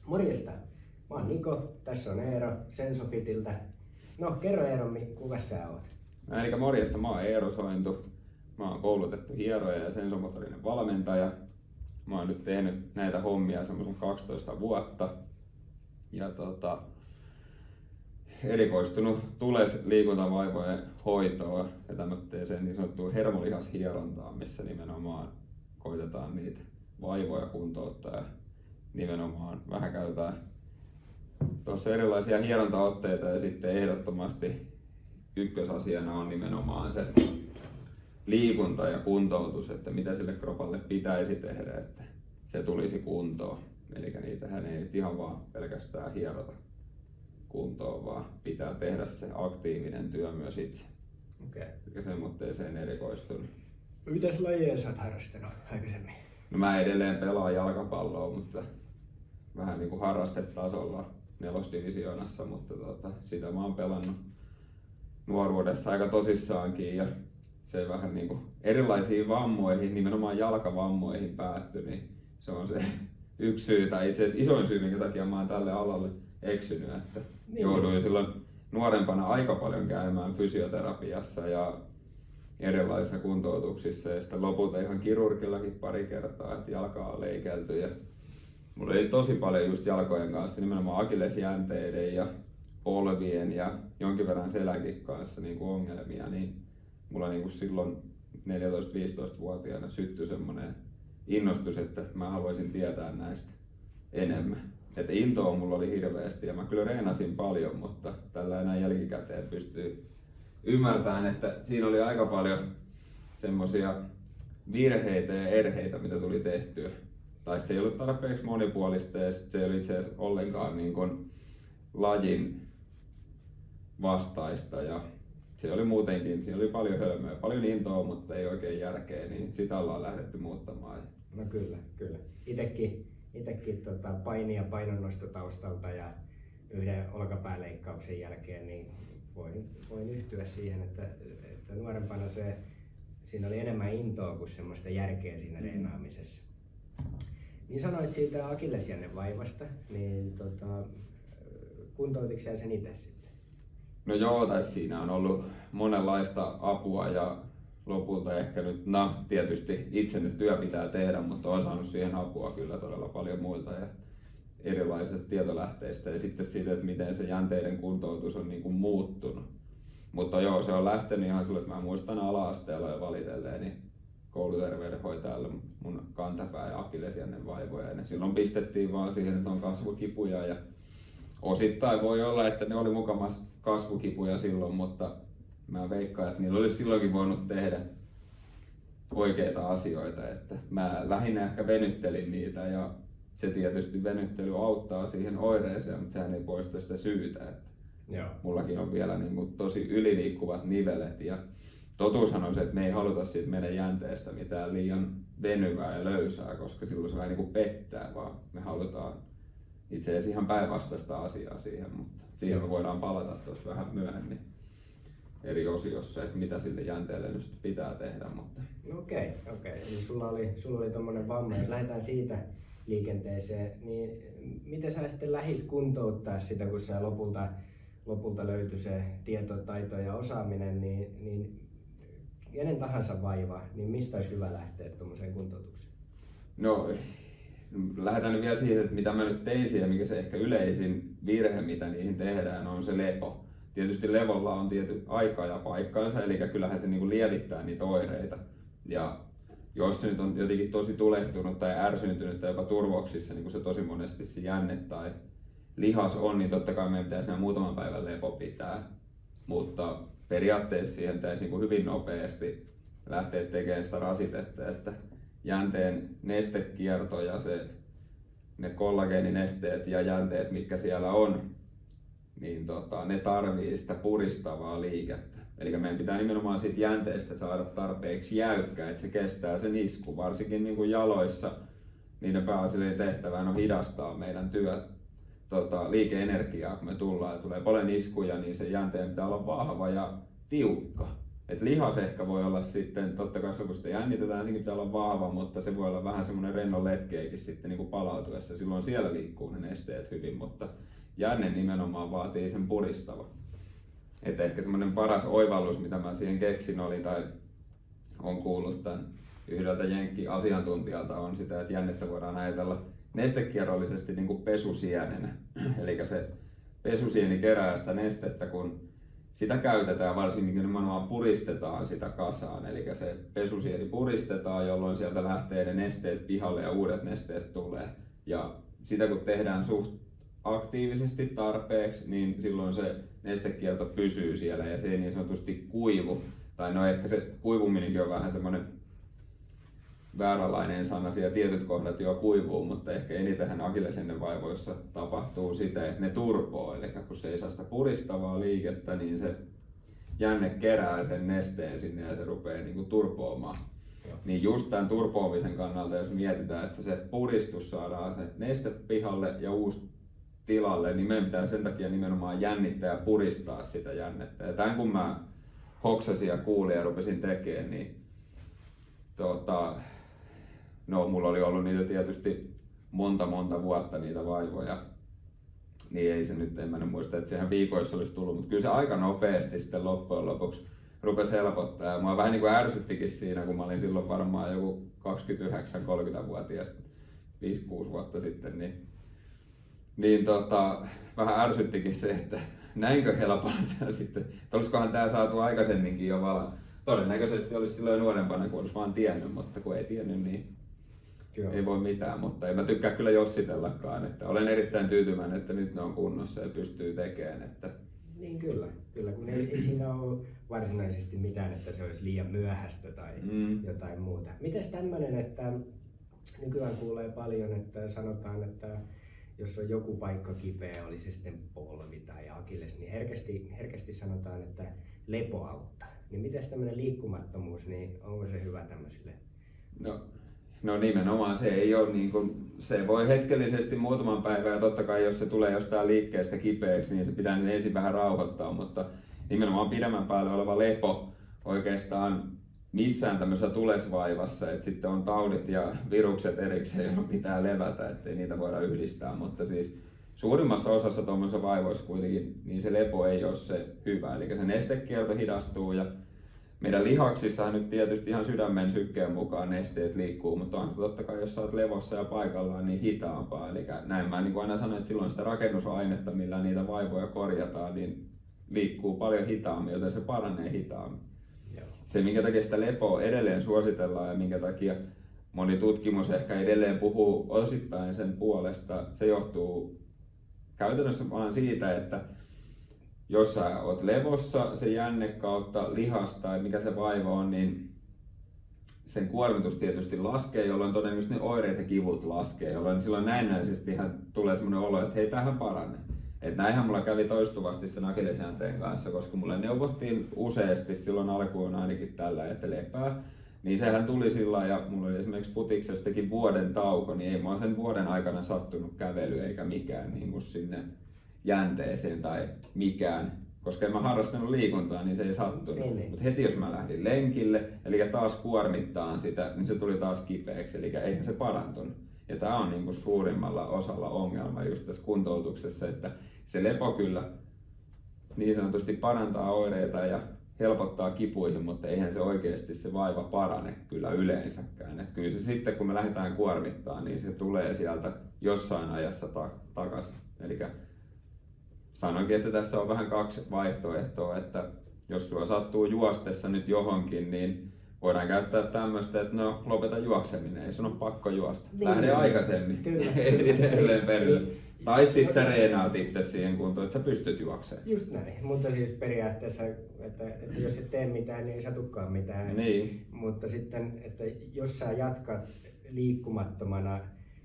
Morjesta. Mä oon Niko, tässä on Eero Sensofitiltä. No, kerro Eero, kuka sä oot? Eli morjesta, mä oon Eero Sointu. Mä oon koulutettu hieroja ja sensomotorinen valmentaja. Mä oon nyt tehnyt näitä hommia semmoisen 12 vuotta. Ja erikoistunut liikuntavaivojen hoitoon ja tämmöiseen niin sanottuun hermolihashierontaan, missä nimenomaan koitetaan niitä vaivoja kuntouttaa ja nimenomaan vähän käytetään tuossa erilaisia hierontaotteita ja sitten ehdottomasti ykkösasiana on nimenomaan se liikunta ja kuntoutus, että mitä sille kropalle pitäisi tehdä, että se tulisi kuntoon. Eli niitähän ei nyt ihan vaan pelkästään hierota kuntoon, vaan pitää tehdä se aktiivinen työ myös itse. Okei. Eli semmoitteeseen erikoistunut. Mitäs lajeja sä oot harrastanut aikaisemmin? No mä edelleen pelaan jalkapalloa, mutta vähän niin kuin harrastetasolla nelosdivisioonassa, mutta sitä mä oon pelannut nuoruudessa aika tosissaankin ja se vähän niin kuin erilaisiin vammoihin, nimenomaan jalkavammoihin päättyi, niin se on se yksi syy tai itse asiassa isoin syy, minkä takia mä oon tälle alalle eksynyt, että jouduin silloin nuorempana aika paljon käymään fysioterapiassa ja erilaisissa kuntoutuksissa ja sitten lopulta ihan kirurgillakin pari kertaa, että jalkaa on leikelty ja mulla oli tosi paljon just jalkojen kanssa, nimenomaan akillesjänteiden ja polvien ja jonkin verran selänkin kanssa niin kuin ongelmia, niin mulla niin kuin silloin 14-15-vuotiaana syttyi semmoinen innostus, että mä haluaisin tietää näistä enemmän. Että intoa mulla oli hirveästi ja mä kyllä reenasin paljon, mutta tällä enää jälkikäteen pystyy ymmärtämään, että siinä oli aika paljon semmoisia virheitä ja erheitä, mitä tuli tehtyä. Tai se ei ollut tarpeeksi monipuolista ja se ei ollut itse asiassa ollenkaan niin kuin lajin vastaista. Ja se oli muutenkin, siinä oli paljon hölmöä, paljon intoa, mutta ei oikein järkeä, niin sitä ollaan lähdetty muuttamaan. No kyllä. Itekin paini- ja painonnostotaustalta ja yhden olkapääleikkauksen jälkeen niin voin yhtyä siihen, että nuorempana siinä oli enemmän intoa kuin semmoista järkeä siinä reenaamisessa. Niin sanoit siitä akillesjännen vaivasta, niin kuntoutitko sä sen itse sitten? No joo, tai siinä on ollut monenlaista apua ja lopulta ehkä nyt, tietysti itse nyt työ pitää tehdä, mutta olen saanut siihen apua kyllä todella paljon muilta ja erilaisista tietolähteistä ja sitten siitä, että miten se jänteiden kuntoutus on niin kuin muuttunut. Mutta joo, se on lähtenyt ihan sille, että mä muistan ala-asteella jo valitelleeni kouluterveydenhoitajalle mun kantapää- ja akillesjännen vaivoja. Ja silloin pistettiin vaan siihen, että on kasvukipuja ja osittain voi olla, että ne oli mukamas kasvukipuja silloin, mutta mä veikkaan, että niillä olisi silloinkin voinut tehdä oikeita asioita. Että mä lähinnä ehkä venyttelin niitä ja se tietysti venyttely auttaa siihen oireeseen, mutta sehän ei poista sitä syytä. Että joo. Mullakin on vielä niin kuin tosi yliliikkuvat nivelet ja totuushan on se, että me ei haluta siitä meidän jänteestä mitään liian venyvää ja löysää, koska silloin se vähän niin kuin pettää, vaan me halutaan itse asiassa ihan päinvastaista asiaa siihen, mutta siihen me voidaan palata tuossa vähän myöhemmin eri osiossa, että mitä sille jänteelle nyt pitää tehdä. Mutta Okei. Eli sulla oli tommonen vamma, jos lähdetään siitä liikenteeseen, niin miten sä sitten lähdit kuntouttaa sitä, kun sä lopulta löytyi se tieto, taito ja osaaminen, niin kenen tahansa vaiva, niin mistä olisi hyvä lähteä tuommoiseen kuntoutukseen? no, lähdetään nyt vielä siihen, että mitä mä nyt tein siihen, mikä se ehkä yleisin virhe, mitä niihin tehdään, on se lepo. Tietysti levolla on tietty aika ja paikkansa, eli kyllähän se niin kuin lievittää niitä oireita. Ja jos se nyt on jotenkin tosi tulehtunut tai ärsyntynyt tai jopa turvoksissa, niin kuin se tosi monesti se jänne tai lihas on, niin totta kai meidän pitäisi siinä muutaman päivän lepo pitää. Mutta periaatteessa siihen pitäisi niin kuin hyvin nopeasti lähteä tekemään sitä rasitetta, että jänteen nestekierto ja ne kollageeninesteet ja jänteet, mitkä siellä on, niin ne tarvii sitä puristavaa liikettä. Eli meidän pitää nimenomaan siitä jänteestä saada tarpeeksi jäykkää, että se kestää sen isku. Varsinkin niin kuin jaloissa, niiden pääasiallinen tehtävä on hidastaa meidän liikeenergiaa, kun me tullaan ja tulee paljon iskuja, niin se jänteen pitää olla vahva ja tiukka. Et lihas ehkä voi olla sitten, totta kai kun sitä jännitetään, sekin pitää olla vahva, mutta se voi olla vähän semmoinen rennon letkeikin sitten niin kuin palautuessa. Silloin siellä liikkuu ne nesteet hyvin, mutta jänne nimenomaan vaatii sen puristava. Et ehkä semmoinen paras oivallus, mitä mä siihen keksin oli, tai on kuullut tämän yhdeltä jenkki-asiantuntijalta, on sitä, että jännettä voidaan ajatella nestekierrollisesti niin kuin pesusienenä. Eli se pesusieni kerää sitä nestettä, kun sitä käytetään varsinkin nimenomaan puristetaan sitä kasaan. Eli se pesusieni puristetaan, jolloin sieltä lähtee ne nesteet pihalle ja uudet nesteet tulee. Ja sitä kun tehdään suht aktiivisesti tarpeeksi, niin silloin se nestekierto pysyy siellä ja se ei niin sanotusti kuivu. Tai no ehkä se kuivuminenkin on vähän semmoinen vääränlainen sana, siellä tietyt kohdat jo kuivuu, mutta ehkä eniten akillesjännevaivoissa tapahtuu sitä, että ne turpoo. Eli kun se ei saa sitä puristavaa liikettä, niin se jänne kerää sen nesteen sinne ja se rupeaa niin kuin turpoamaan. Niin just tämän turpoamisen kannalta, jos mietitään, että se puristus saadaan se neste pihalle ja uusi tilalle, niin meidän pitää sen takia nimenomaan jännittää ja puristaa sitä jännettä. Ja tämän kun mä hoksasin ja kuulin ja rupesin tekemään, niin no, mulla oli ollut niitä tietysti monta vuotta niitä vaivoja, niin ei se nyt, en mä nyt muista, että sehän viikoissa olisi tullut, mutta kyllä se aika nopeasti sitten loppujen lopuksi rupesi helpottaa. Ja mua vähän niin kuin ärsyttikin siinä, kun mä olin silloin varmaan joku 29-30-vuotias, 5-6 vuotta sitten, niin vähän ärsyttikin se, että näinkö helpolla tämä sitten, että olisikohan tämä saatu aikaisemminkin jo valmiin. Todennäköisesti olisi silloin nuorempana, kun olisi vaan tiennyt, mutta kun ei tiennyt, niin kyllä. Ei voi mitään. Mutta en mä tykkää kyllä jossitellakaan. Että olen erittäin tyytyväinen, että nyt ne on kunnossa ja pystyy tekemään. Että niin kyllä, kun ei siinä ole varsinaisesti mitään, että se olisi liian myöhäistä tai jotain muuta. Mites tämmöinen, että nykyään kuulee paljon, että sanotaan, että jos on joku paikka kipeä, oli se sitten polvi tai akilles, niin herkästi sanotaan, että lepo auttaa. Niin mites tämmöinen liikkumattomuus, niin onko se hyvä tämmöisille? No nimenomaan se ei ole niin kuin, se voi hetkellisesti muutaman päivän ja totta kai jos se tulee jostain liikkeestä kipeäksi, niin se pitää ensin vähän rauhoittaa, mutta nimenomaan pidemmän päälle oleva lepo oikeastaan missään tämmöisessä tulesvaivassa, että sitten on taudit ja virukset erikseen, joilla pitää levätä, ettei niitä voida yhdistää, mutta siis suurimmassa osassa tuommoisessa vaivoissa kuitenkin, niin se lepo ei ole se hyvä, eli se nestekierto hidastuu ja meidän lihaksissahan nyt tietysti ihan sydämen sykkeen mukaan nesteet liikkuu, mutta on totta kai jos sä oot levossa ja paikallaan niin hitaampaa, eli näin mä niin kuin aina sanon, että silloin sitä rakennusainetta, millä niitä vaivoja korjataan, niin liikkuu paljon hitaammin, joten se paranee hitaammin. Se, minkä takia sitä lepoa edelleen suositellaan ja minkä takia moni tutkimus ehkä edelleen puhuu osittain sen puolesta, se johtuu käytännössä vaan siitä, että jos sä oot levossa, se jänne kautta lihas tai mikä se vaiva on, niin sen kuormitus tietysti laskee, jolloin todennäköisesti ne oireet ja kivut laskee, jolloin silloin näennäisesti tulee semmoinen olo, että hei, tämähän paranee. Että näinhän mulla kävi toistuvasti sen akillesjänteen kanssa, koska mulle neuvottiin useasti silloin alkuun ainakin tällä, että lepää. Niin sehän tuli sillä ja mulla oli esimerkiksi futiksestakin vuoden tauko, niin ei mua sen vuoden aikana sattunut kävely eikä mikään niin kuin sinne jänteeseen tai mikään. Koska en mä harrastanut liikuntaa, niin se ei sattunut. Mutta heti jos mä lähdin lenkille, eli taas kuormittaan sitä, niin se tuli taas kipeäksi, eli eihän se parantunut. Ja tämä on niin kuin suurimmalla osalla ongelma just tässä kuntoutuksessa, että se lepo kyllä niin sanotusti parantaa oireita ja helpottaa kipuihin, mutta eihän se oikeasti se vaiva parane kyllä yleensäkään. Et kyllä se sitten kun me lähdetään kuormittaa, niin se tulee sieltä jossain ajassa takaisin. Eli sanoinkin, että tässä on vähän kaksi vaihtoehtoa, että jos sulla sattuu juostessa nyt johonkin, niin voidaan käyttää tämmöistä, että no lopeta juokseminen, ei sun ole pakko juosta. Niin, lähde aikaisemmin, edelleen perille. Tai sit sä reenaat itse siihen kuntoon, että sä pystyt juoksemaan. Just näin, mutta siis periaatteessa, että jos et tee mitään, niin ei satukaan mitään. Niin. Mutta sitten, että jos sä jatkat liikkumattomana,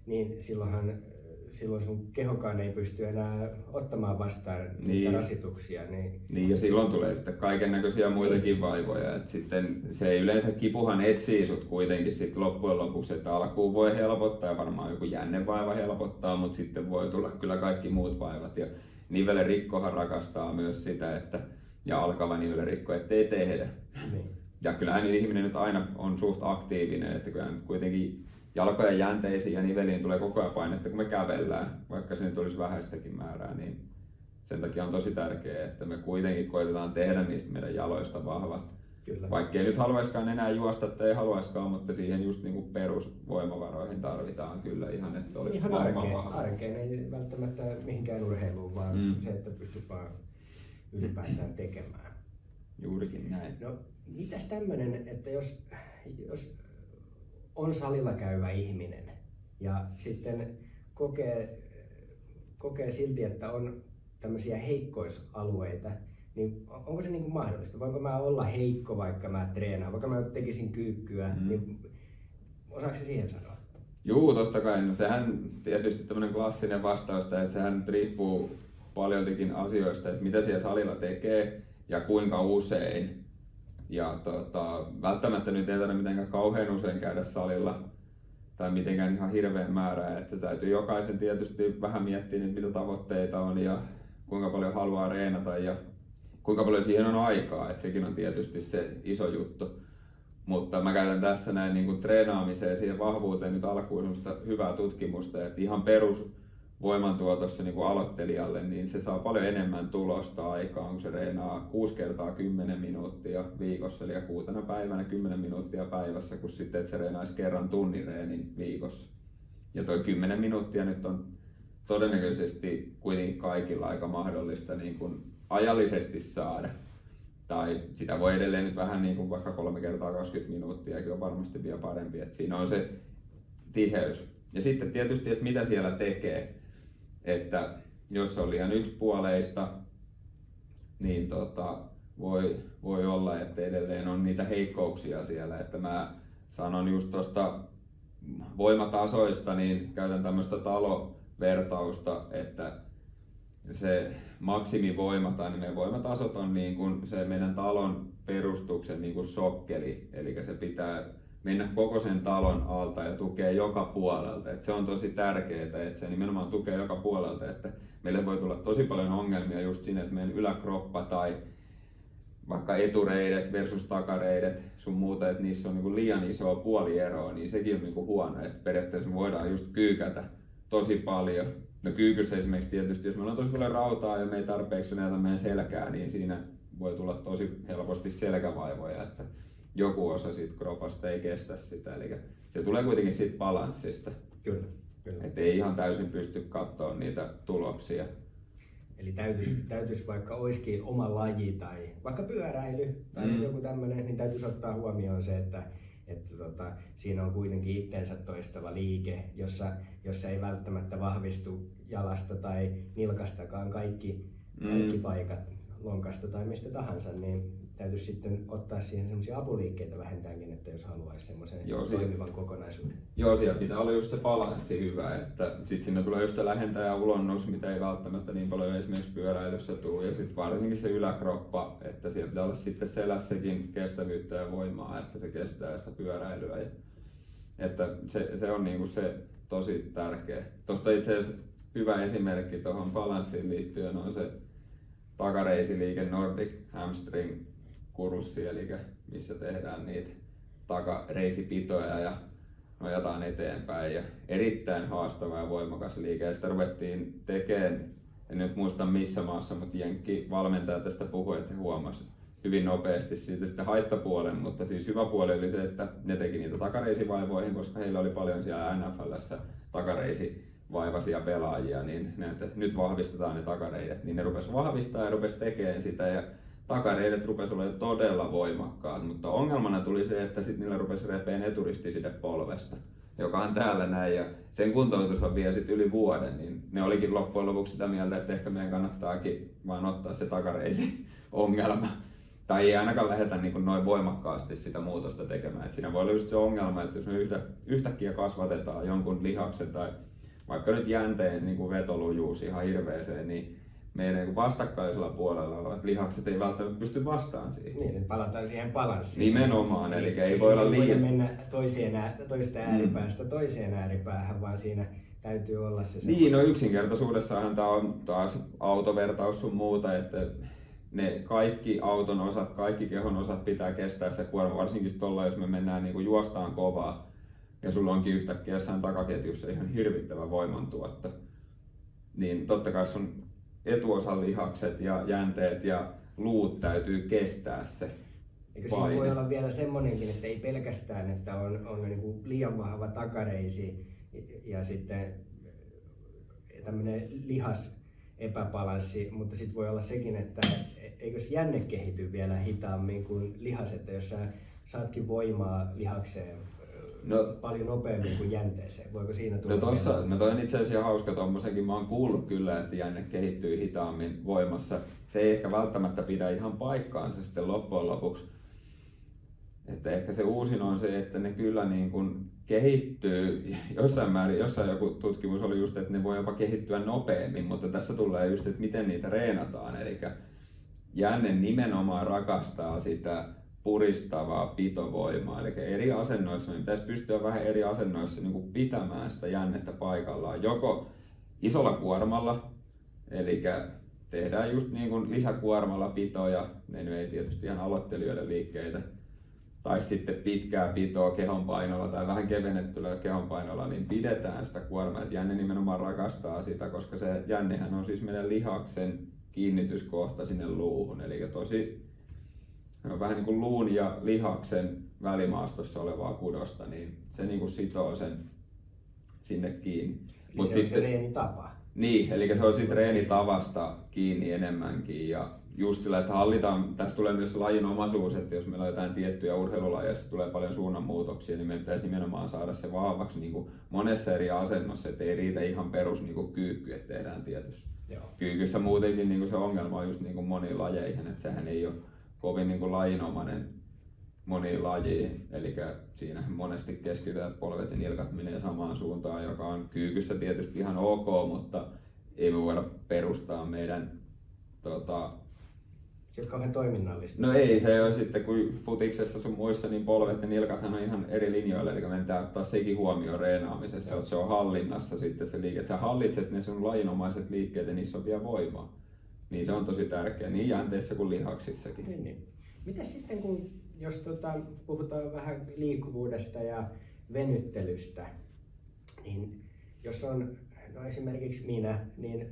niin silloin sun kehokaan ei pysty enää ottamaan vastaan niitä rasituksia. Niin ja silloin tulee sitten kaiken näköisiä muitakin vaivoja. Et sitten se ei yleensä kipuhan etsii sut kuitenkin sit loppujen lopuksi, että alkuun voi helpottaa ja varmaan joku jännevaiva helpottaa, mutta sitten voi tulla kyllä kaikki muut vaivat. Ja nivelerikkohan rakastaa myös sitä, että ja alkava nivelerikko, ettei tehdä. Niin. Ja kyllähän ihminen nyt aina on suht aktiivinen, että kyllähän kuitenkin jalkojen jänteisiin ja niveliin tulee koko ajan painetta, kun me kävellään, vaikka se nyt olisi vähäistäkin määrää, niin sen takia on tosi tärkeää, että me kuitenkin koitetaan tehdä niistä meidän jaloista vahvat. Kyllä. Vaikka ei nyt haluaisikaan enää juosta tai ei haluaisikaan, mutta siihen just niin kuin perusvoimavaroihin tarvitaan kyllä ihan, että olisi ihan vahva. arkeen, ei välttämättä mihinkään urheiluun, vaan se, että pystyy vaan ylipäätään tekemään. Juurikin näin. No, mitäs tämmönen, että jos on salilla käyvä ihminen ja sitten kokee silti, että on tämmöisiä heikkoisalueita, niin onko se niin kuin mahdollista? Voinko mä olla heikko, vaikka mä treenaan, vaikka mä tekisin kyykkyä, niin osaako se siihen sanoa? Juu, totta kai. No, sehän tietysti tämmöinen klassinen vastaus, että sehän nyt riippuu paljoltikin asioista, että mitä siellä salilla tekee ja kuinka usein. Ja välttämättä nyt ei tarvitse mitenkään kauhean usein käydä salilla tai mitenkään ihan hirveän määrää, että täytyy jokaisen tietysti vähän miettiä niitä, mitä tavoitteita on ja kuinka paljon haluaa reenata ja kuinka paljon siihen on aikaa, että sekin on tietysti se iso juttu. Mutta mä käytän tässä näin niin kuin treenaamiseen ja siihen vahvuuteen nyt alkuun semmoista hyvää tutkimusta, että ihan perus voimantuotossa niin kuin aloittelijalle, niin se saa paljon enemmän tulosta aikaan, kun se reenaa 6 kertaa 10 minuuttia viikossa, eli 6 päivänä 10 minuuttia päivässä, kun sitten että se reenaisi kerran tunnin reenin viikossa. Ja toi 10 minuuttia nyt on todennäköisesti kuitenkin kaikilla aika mahdollista niin kuin ajallisesti saada. Tai sitä voi edelleen nyt vähän niin kuin vaikka 3 kertaa 20 minuuttia, on varmasti vielä parempi, että siinä on se tiheys. Ja sitten tietysti, että mitä siellä tekee, että jos on liian yksipuoleista, niin voi olla, että edelleen on niitä heikkouksia siellä, että mä sanon just tuosta voimatasoista, niin käytän tämmöistä talovertausta, että se maksimivoima tai meidän voimatasot on niin kuin se meidän talon perustuksen niin kuin sokkeli, eli se pitää mennä koko sen talon alta ja tukea joka puolelta. Et se on tosi tärkeää, että se nimenomaan tukee joka puolelta, että meille voi tulla tosi paljon ongelmia just siinä, että meidän yläkroppa tai vaikka etureidet versus takareidet sun muuta, että niissä on niin kuin liian isoa puolieroa, niin sekin on niin kuin huono, että periaatteessa me voidaan just kyykätä tosi paljon. No kyykyssä esimerkiksi tietysti, jos meillä on tosi paljon rautaa ja me ei tarpeeksi näytä meidän selkää, niin siinä voi tulla tosi helposti selkävaivoja, että joku osa siitä kropasta ei kestä sitä. Eli se tulee kuitenkin siitä balanssista. Kyllä. Että ei ihan täysin pysty katsoa niitä tuloksia. Eli täytyisi vaikka olisikin oma laji tai vaikka pyöräily tai joku tämmöinen, niin täytyisi ottaa huomioon se, että siinä on kuitenkin itsensä toistava liike, jossa ei välttämättä vahvistu jalasta tai nilkastakaan kaikki paikat, lonkasta tai mistä tahansa, niin täytyisi sitten ottaa siihen semmoisia apuliikkeitä vähintäänkin, että jos haluaisi semmoisen toimivan kokonaisuuden. Joo, siellä pitää olla just se balanssi hyvä, että sitten sinne tulee just se lähentäjä ja ulonnus, mitä ei välttämättä niin paljon esimerkiksi pyöräilyssä tule, ja sitten varsinkin se yläkroppa, että siellä pitää olla sitten selässäkin kestävyyttä ja voimaa, että se kestää sitä pyöräilyä. Että se on niinku se tosi tärkeä. Tuosta itse asiassa hyvä esimerkki tuohon balanssiin liittyen on se takareisiliike Nordic Hamstring kurssi, eli missä tehdään niitä takareisipitoja ja nojataan eteenpäin. Ja erittäin haastava ja voimakas liike. Ja sitä ruvettiin tekemään, en nyt muista missä maassa, mutta jenkki valmentaja tästä puhui, että he huomasi hyvin nopeasti siitä sitten haittapuolen, mutta siis hyvä puoli oli se, että ne teki niitä takareisivaivoihin, koska heillä oli paljon siellä NFL:ssä takareisivaivaisia pelaajia, niin että nyt vahvistetaan ne takareidet, niin ne rupesi vahvistamaan ja rupesi tekemään sitä. Ja takareidet rupesi olemaan todella voimakkaat, mutta ongelmana tuli se, että sitten niillä rupesi repeen eturistiside polvesta, joka on täällä näin, ja sen kuntoutushan vie sitten yli vuoden, niin ne olikin loppujen lopuksi sitä mieltä, että ehkä meidän kannattaakin vaan ottaa se takareisi-ongelma. Tai ei ainakaan lähdetä niin noin voimakkaasti sitä muutosta tekemään. Et siinä voi olla just se ongelma, että jos me yhtäkkiä kasvatetaan jonkun lihaksen tai vaikka nyt jänteen niin vetolujuus ihan hirveeseen, niin meidän vastakkaisella puolella olevat lihakset ei välttämättä pysty vastaan siihen. Niin, että palataan siihen balanssiin. Nimenomaan, eli ei voi olla liian... mennä toista ääripäästä toiseen ääripäähän, vaan siinä täytyy olla se... Niin, no yksinkertaisuudessahan tämä on taas autovertaus sun muuta, että ne kaikki auton osat, kaikki kehon osat pitää kestää se kuorma, varsinkin tuolla, jos me mennään niin kuin juostaan kovaa ja sulla onkin yhtäkkiä jossain takaketjussa ihan hirvittävä voimantuotto, niin totta kai sun etuosan lihakset ja jänteet ja luut täytyy kestää se Eikö siinä voi olla vielä semmoinenkin, että ei pelkästään, että on niin kuin liian vahva takareisi ja sitten tämmöinen lihas epäbalanssi, mutta sitten voi olla sekin, että eikös jänne kehity vielä hitaammin kuin lihas, että jos sä saatkin voimaa lihakseen paljon nopeammin kuin jänteeseen, voiko siinä tulla? No toi on itse asiassa hauska tommosenkin, mä oon kuullut kyllä, että jänne kehittyy hitaammin voimassa. Se ei ehkä välttämättä pidä ihan paikkaansa sitten loppujen lopuksi. Että ehkä se uusin on se, että ne kyllä niin kuin kehittyy jossain määrin, jossain joku tutkimus oli just, että ne voi jopa kehittyä nopeammin, mutta tässä tulee just, että miten niitä reenataan. Eli jänne nimenomaan rakastaa sitä puristavaa pitovoimaa, eli eri asennoissa, niin pitäisi pystyä vähän eri asennoissa niin kuin pitämään sitä jännettä paikallaan, joko isolla kuormalla, eli tehdään just niin kuin lisäkuormalla pitoja, ne nyt ei tietysti ihan aloittelijoiden liikkeitä, tai sitten pitkää pitoa kehonpainolla tai vähän kevennettyä kehonpainolla, niin pidetään sitä kuormaa, että jänne nimenomaan rakastaa sitä, koska se jännehän on siis meidän lihaksen kiinnityskohta sinne luuhun, eli on vähän niin kuin luun ja lihaksen välimaastossa olevaa kudosta, niin se niin kuin sitoo sen sinne kiinni. Eli se on se reenitapa. Niin, eli se on sitten reenitavasta kiinni enemmänkin. Ja just sillä, että hallitaan, tässä tulee myös lajinomaisuus, että jos meillä on jotain tiettyjä urheilulajeja, tulee paljon suunnanmuutoksia, niin meidän pitäisi nimenomaan saada se vahvaksi niin kuin monessa eri asennossa, että ei riitä ihan perus niin kuin kyykky, että tehdään tietysti. Kyykyssä muutenkin niin kuin se ongelma on just niin kuin moniin lajeihin, että sehän ei ole kovin niin kuin lajinomainen moniin lajiin, eli siinähän monesti keskitytään, polvet ja nilkat menee samaan suuntaan, joka on kyykyssä tietysti ihan ok, mutta ei me voida perustaa meidän se on kauhean toiminnallista. No ei, se on sitten kun futiksessa sun muissa, niin polvet ja nilkathan on ihan eri linjoilla, eli meidän pitää ottaa sekin huomioon reenaamisessa, että se on hallinnassa sitten se liike, että sä hallitset ne sun lajinomaiset liikkeet ja niissä on vielä voimaa. Niin se on tosi tärkeä, niin jänteissä kuin lihaksissakin. Niin. Mitäs sitten, jos puhutaan vähän liikkuvuudesta ja venyttelystä, niin jos on esimerkiksi minä, niin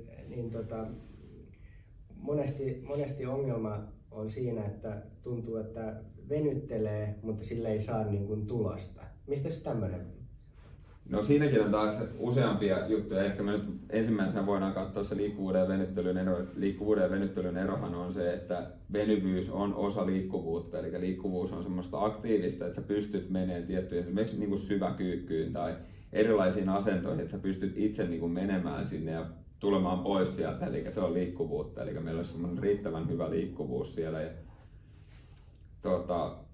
monesti ongelma on siinä, että tuntuu, että venyttelee, mutta sillä ei saa niin kuin tulosta. Mistä se tämmöinen? No siinäkin on taas useampia juttuja. Ehkä me nyt ensimmäisenä voidaan katsoa se liikkuvuuden ja venyttelyn ero. Liikkuvuuden ja venyttelyn erohan on se, että venyvyys on osa liikkuvuutta. Eli liikkuvuus on semmoista aktiivista, että sä pystyt menemään tiettyjä, esimerkiksi niin kuin syväkyykkyyn tai erilaisiin asentoihin, että sä pystyt itse niin kuin menemään sinne ja tulemaan pois sieltä. Eli se on liikkuvuutta. Eli meillä on semmoinen riittävän hyvä liikkuvuus siellä. Ja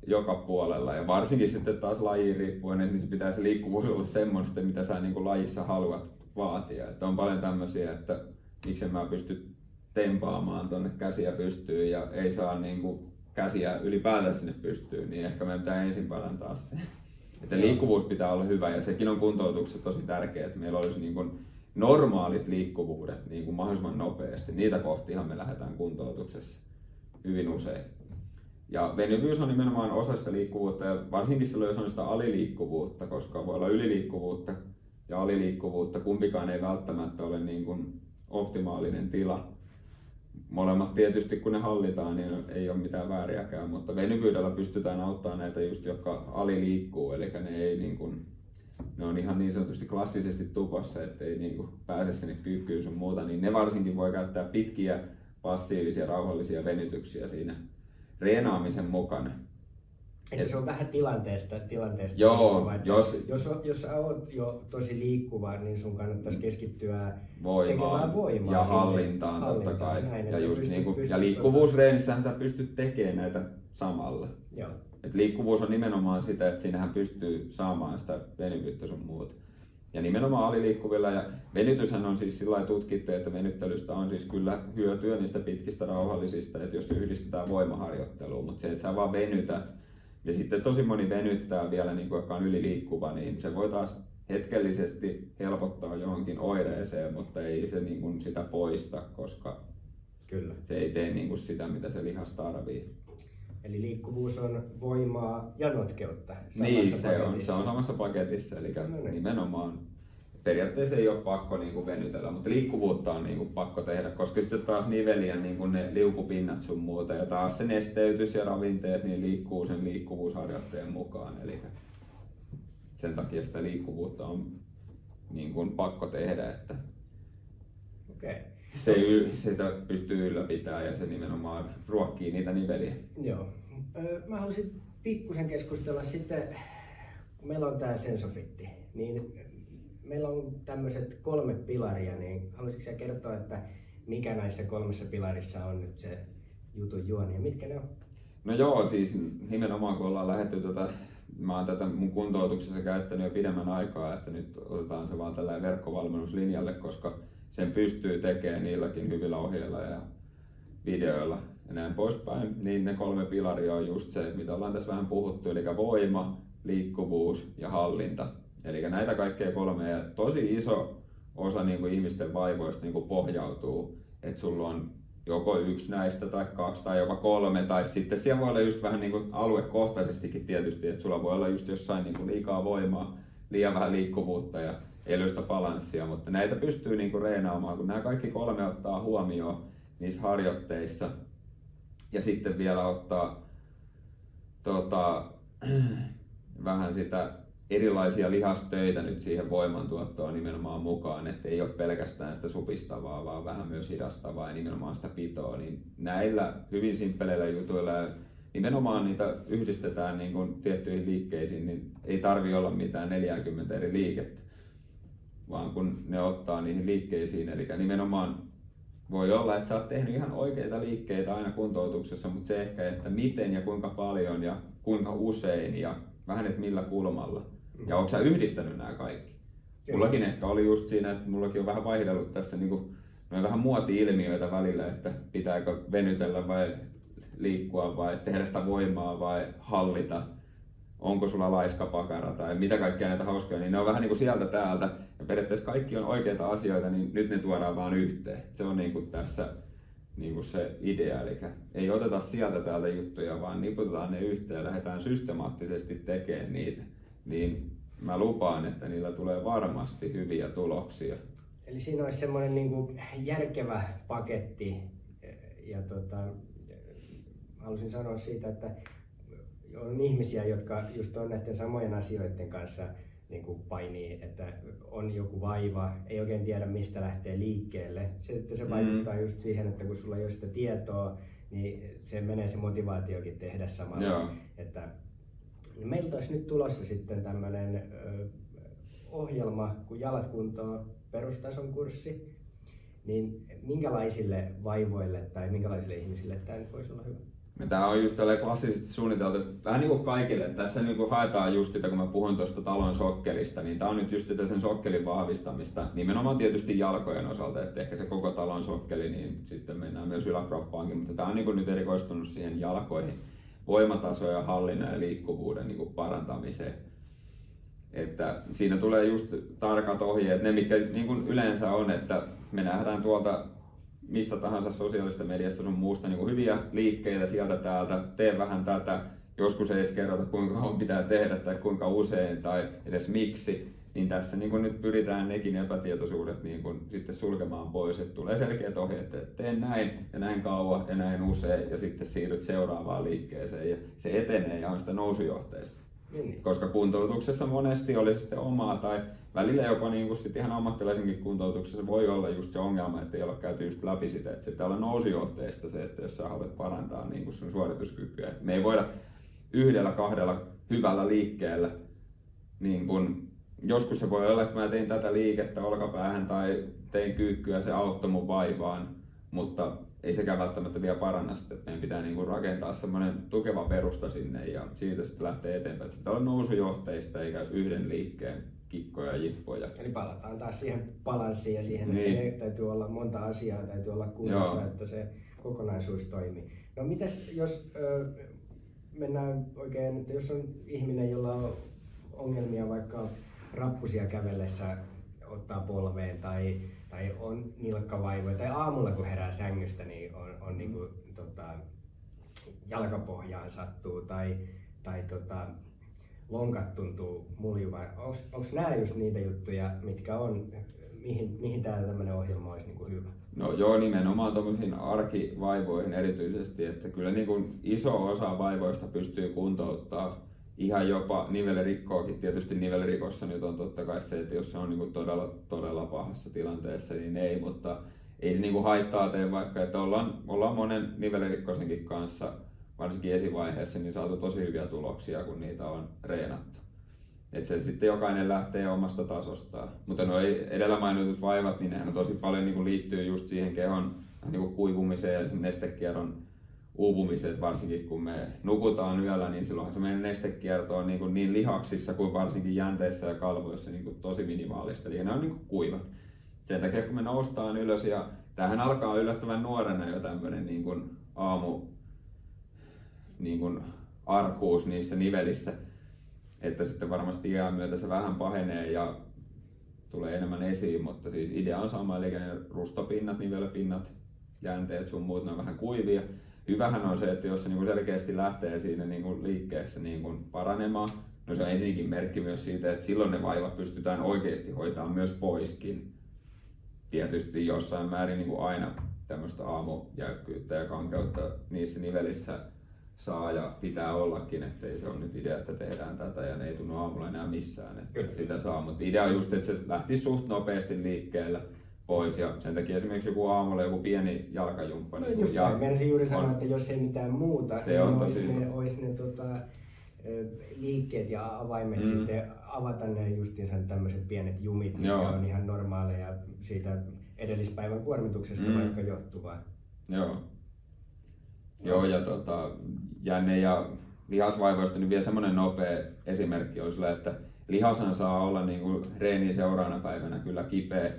joka puolella ja varsinkin sitten taas lajiin riippuen, niin se pitää se liikkuvuus olla semmoista, mitä sä niin kuin lajissa haluat vaatia. Että on paljon tämmöisiä, että miksen mä pysty tempaamaan tonne käsiä pystyyn ja ei saa niin kuin käsiä ylipäätään sinne pystyyn, niin ehkä meidän pitää ensin parantaa se. Että liikkuvuus pitää olla hyvä ja sekin on kuntoutuksessa tosi tärkeää, että meillä olisi niin kuin normaalit liikkuvuudet niin kuin mahdollisimman nopeasti. Niitä kohtihan me lähdetään kuntoutuksessa hyvin usein. Ja venyvyys on nimenomaan osa sitä liikkuvuutta ja varsinkin silloin, jos on sitä aliliikkuvuutta, koska voi olla yliliikkuvuutta ja aliliikkuvuutta, kumpikaan ei välttämättä ole niin kuin optimaalinen tila. Molemmat tietysti kun ne hallitaan, niin ei ole mitään vääriäkään, mutta venyvyydellä pystytään auttamaan näitä just, jotka aliliikkuu, eli ne on ihan niin sanotusti klassisesti tupossa, ettei niin kuin pääse sinne kyykkyyn sun muuta, niin ne varsinkin voi käyttää pitkiä, passiivisia, rauhallisia venytyksiä siinä reenaamisen mukana. Eli se on vähän tilanteesta Joo, jos sä oot jo tosi liikkuva, niin sun kannattaisi keskittyä tekemään voimaa ja hallintaan totta kai. Näin, ja, just ja liikkuvuusreenissä sä pystyt tekemään näitä samalla. Joo. Et liikkuvuus on nimenomaan sitä, että siinähän pystyy saamaan sitä venyvyyttä sun muuta. Ja nimenomaan aliliikkuvilla, ja venytyshän on siis sillä lailla tutkittu, että venyttelystä on siis kyllä hyötyä niistä pitkistä rauhallisista, että jos yhdistetään voimaharjoitteluun, mutta se, että sä vaan venytät, ja sitten tosi moni venyttää vielä, niin kuin, joka on yliliikkuva, niin se voi taas hetkellisesti helpottaa johonkin oireeseen, mutta ei se niin kuin sitä poista, koska Kyllä. Se ei tee niin kuin sitä, mitä se lihas tarvii. Eli liikkuvuus on voimaa ja notkeutta Niin, se on samassa paketissa, eli nimenomaan periaatteessa ei ole pakko niin kuin venytellä, mutta liikkuvuutta on niin kuin pakko tehdä, koska sitten taas niveliä niin kuin ne liukupinnat sun muuta ja taas se nesteytys ja ravinteet niin liikkuu sen liikkuvuusharjoitteen mukaan, eli sen takia sitä liikkuvuutta on niin kuin pakko tehdä, että sitä pystyy ylläpitämään ja se nimenomaan ruokkii niitä niveliä. Joo. Mä haluaisin pikkusen keskustella sitten, kun meillä on tää Sensofitti, niin meillä on tämmöiset 3 pilaria, niin haluaisitko sä kertoa, että mikä näissä 3 pilarissa on nyt se jutun juoni ja mitkä ne on? No joo, siis nimenomaan kun ollaan lähdetty mä oon tätä mun kuntoutuksessa käyttänyt jo pidemmän aikaa, että nyt otetaan se vaan tällä verkkovalmennuslinjalle, koska sen pystyy tekemään niilläkin hyvillä ohjeilla ja videoilla ja näin poispäin. Niin ne 3 pilaria on just se, mitä ollaan tässä vähän puhuttu, eli voima, liikkuvuus ja hallinta. Eli näitä kaikkea 3 ja tosi iso osa niin kuin ihmisten vaivoista niin kuin pohjautuu, että sulla on joko 1 näistä tai 2 tai jopa 3 tai sitten siellä voi olla just vähän niin kuin aluekohtaisestikin tietysti, että sulla voi olla just jossain niin kuin liikaa voimaa, liian vähän liikkuvuutta ja ei löydä sitä balanssia, mutta näitä pystyy niin kuin reenaamaan, kun nämä kaikki 3 ottaa huomioon niissä harjoitteissa ja sitten vielä ottaa vähän sitä erilaisia lihastöitä nyt siihen voimantuottoon nimenomaan mukaan, että ei ole pelkästään sitä supistavaa, vaan vähän myös hidastavaa ja nimenomaan sitä pitoa, niin näillä hyvin simppeleillä jutuilla ja nimenomaan niitä yhdistetään niin kuin tiettyihin liikkeisiin, niin ei tarvi olla mitään 40 eri liikettä, vaan kun ne ottaa niihin liikkeisiin, eli nimenomaan voi olla, että sä oot tehnyt ihan oikeita liikkeitä aina kuntoutuksessa, mutta se ehkä, että miten ja kuinka paljon ja kuinka usein ja vähän, että millä kulmalla. Ja onko sä yhdistänyt nämä kaikki? Mullakin ehkä oli just siinä, että mullakin on vähän vaihdellut tässä niin kuin, vähän muoti-ilmiöitä välillä, että pitääkö venytellä vai liikkua vai tehdä sitä voimaa vai hallita. Onko sulla laiska pakara tai mitä kaikkea näitä hauskoja, niin ne on vähän niin kuin sieltä täältä. Ja periaatteessa kaikki on oikeita asioita, niin nyt ne tuodaan vaan yhteen. Se on niin kuin tässä niin kuin se idea, eli ei oteta sieltä täältä juttuja, vaan niputetaan ne yhteen ja lähdetään systemaattisesti tekemään niitä. Niin mä lupaan, että niillä tulee varmasti hyviä tuloksia. Eli siinä olisi semmoinen niin kuin järkevä paketti ja halusin sanoa siitä, että on ihmisiä, jotka just on näiden samojen asioiden kanssa niin kuin painii, että on joku vaiva, ei oikein tiedä mistä lähtee liikkeelle. Se vaikuttaa just siihen, että kun sulla ei ole sitä tietoa, niin se menee se motivaatiokin tehdä samalla. Että meiltä olisi nyt tulossa sitten tämmöinen ohjelma kuin Jalat kuntoon perustason kurssi, niin minkälaisille vaivoille tai minkälaisille ihmisille tämä nyt voisi olla hyvä? Tämä on just tällä klassisesti suunniteltu vähän niin kuin kaikille. Tässä niin kuin haetaan just sitä, kun mä puhun tuosta talon sokkelista, niin tämä on nyt just sitä sen sokkelin vahvistamista. Nimenomaan tietysti jalkojen osalta, että ehkä se koko talon sokkeli, niin sitten mennään myös yläkroppaankin. Mutta tämä on niin kuin nyt erikoistunut siihen jalkoihin, voimatasoja, hallinnan ja liikkuvuuden niin kuin parantamiseen. Että siinä tulee just tarkat ohjeet, ne mitkä niin kuin yleensä on, että me nähdään tuolta mistä tahansa sosiaalista mediasta sun muusta niin kuin hyviä liikkeitä sieltä täältä, tee vähän tätä, joskus ei edes kerrota kuinka kauan pitää tehdä tai kuinka usein tai edes miksi, niin tässä niin kuin nyt pyritään nekin epätietoisuudet niin kuin sitten sulkemaan pois, että tulee selkeät ohjeet, että tee näin ja näin kauan ja näin usein ja sitten siirryt seuraavaan liikkeeseen ja se etenee ja on sitä nousujohteista. Koska kuntoutuksessa monesti oli sitten omaa tai välillä jopa niin kuin sit ihan ammattilaisenkin kuntoutuksessa voi olla just se ongelma, että ei ole käyty just läpi sitä, että se pitää olla nousujohteista se, että jos sä haluat parantaa niin kuin sun suorituskykyä. Me ei voida 1-2 hyvällä liikkeellä, niin kun, joskus se voi olla, että mä tein tätä liikettä olkapäähän tai tein kyykkyä, se auttoi mun vaivaan, mutta ei sekään välttämättä vielä paranna sitä, että meidän pitää niin kuin rakentaa semmoinen tukeva perusta sinne ja siitä sitten lähtee eteenpäin. Sitä on nousujohteista eikä yhden liikkeen kikkoja ja jippoja. Eli palataan taas siihen balanssiin ja siihen, että täytyy olla monta asiaa, täytyy olla kunnossa, että se kokonaisuus toimii. No mitäs jos mennään oikein, että jos on ihminen, jolla on ongelmia vaikka rappusia kävellessä ottaa polveen tai tai on nilkkavaivoja, tai aamulla kun herää sängystä, niin on niin kuin, jalkapohjaan sattuu, tai lonkat tuntuu muljuvaa. Onko nämä just niitä juttuja, mitkä on, mihin tämä tämmöinen ohjelma olisi niin kuin hyvä? No joo, nimenomaan tuommoisiin arkivaivoihin erityisesti, että kyllä niin kuin iso osa vaivoista pystyy kuntouttaa ihan jopa nivelirikkoakin. Tietysti nivelirikossa nyt on totta kai se, että jos se on niin kuin todella pahassa tilanteessa, niin ei, mutta ei se niin kuin haittaa tee vaikka, että ollaan monen nivelirikkoisenkin kanssa, varsinkin esivaiheessa, niin saatu tosi hyviä tuloksia, kun niitä on reenattu. Että se sitten jokainen lähtee omasta tasostaan. Mutta nuo edellä mainitut vaivat, niin nehän tosi paljon niin kuin liittyy just siihen kehon niin kuin kuivumiseen ja nestekierron uupumiseen. Varsinkin kun me nukutaan yöllä, niin silloinhan se meidän nestekierto on niin lihaksissa kuin varsinkin jänteissä ja kalvoissa niin kuin tosi minimaalista. Eli ne on niin kuin kuivat. Sen takia kun me noustaan ylös, ja tämähän alkaa yllättävän nuorena jo tämmöinen niin kuin aamu niin kuin arkuus niissä nivelissä. Että sitten varmasti iän myötä se vähän pahenee ja tulee enemmän esiin, mutta siis idea on sama, eli rustopinnat, nivelpinnat, jänteet sun muut, ne on vähän kuivia. Hyvähän on se, että jos se niinku selkeästi lähtee siinä niinku liikkeessä niinku paranemaan, no se on ensinnäkin merkki myös siitä, että silloin ne vaivat pystytään oikeasti hoitamaan myös poiskin. Tietysti jossain määrin niinku aina tämmöistä aamujäykkyyttä ja kankeutta niissä nivelissä saa ja pitää ollakin, ettei se ole nyt idea, että tehdään tätä ja ne ei tunnu aamulla enää missään, että kyllä sitä saa. Mutta idea on just, että se lähtisi suht nopeasti liikkeelle pois ja sen takia esimerkiksi joku aamulla joku pieni jalkajumppa. No just näin, menisin juuri sanoa, että jos ei mitään muuta, se on niin olisi ne liikkeet ja avaimet sitten avata ne justiinsa tämmöiset pienet jumit, mitkä on ihan normaaleja siitä edellispäivän kuormituksesta vaikka johtuvaa. Joo, ja jänne- ja lihasvaivoista niin vielä semmoinen nopea esimerkki on sillä, että lihashan saa olla niin kuin reeniin seuraavana päivänä kyllä kipeä.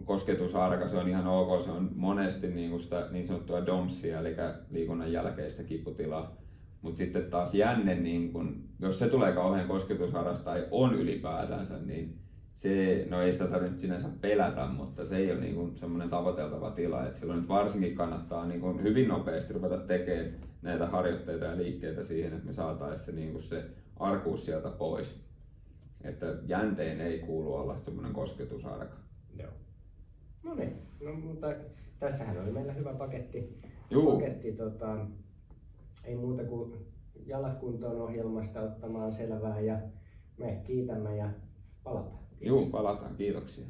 Kosketusarka, se on ihan ok, se on monesti niin kuin sitä niin sanottua DOMSia, eli liikunnan jälkeistä kiputilaa. Mutta sitten taas jänne, niin kun, jos se tulee kauhean kosketusharrasta tai on ylipäätänsä, niin se, no ei sitä tarvitse sinänsä pelätä, mutta se ei ole niin semmoinen tavoiteltava tila. Et silloin nyt varsinkin kannattaa niin kun hyvin nopeasti ruveta tekemään näitä harjoitteita ja liikkeitä siihen, että me saataisiin se, niin se arkuus sieltä pois. Että jänteen ei kuulu olla semmoinen kosketusarka. Joo. No niin, no, mutta tässähän oli meillä hyvä paketti. Ei muuta kuin jalat kuntoon ohjelmasta ottamaan selvää ja me kiitämme ja palataan. Joo, palataan. Kiitoksia.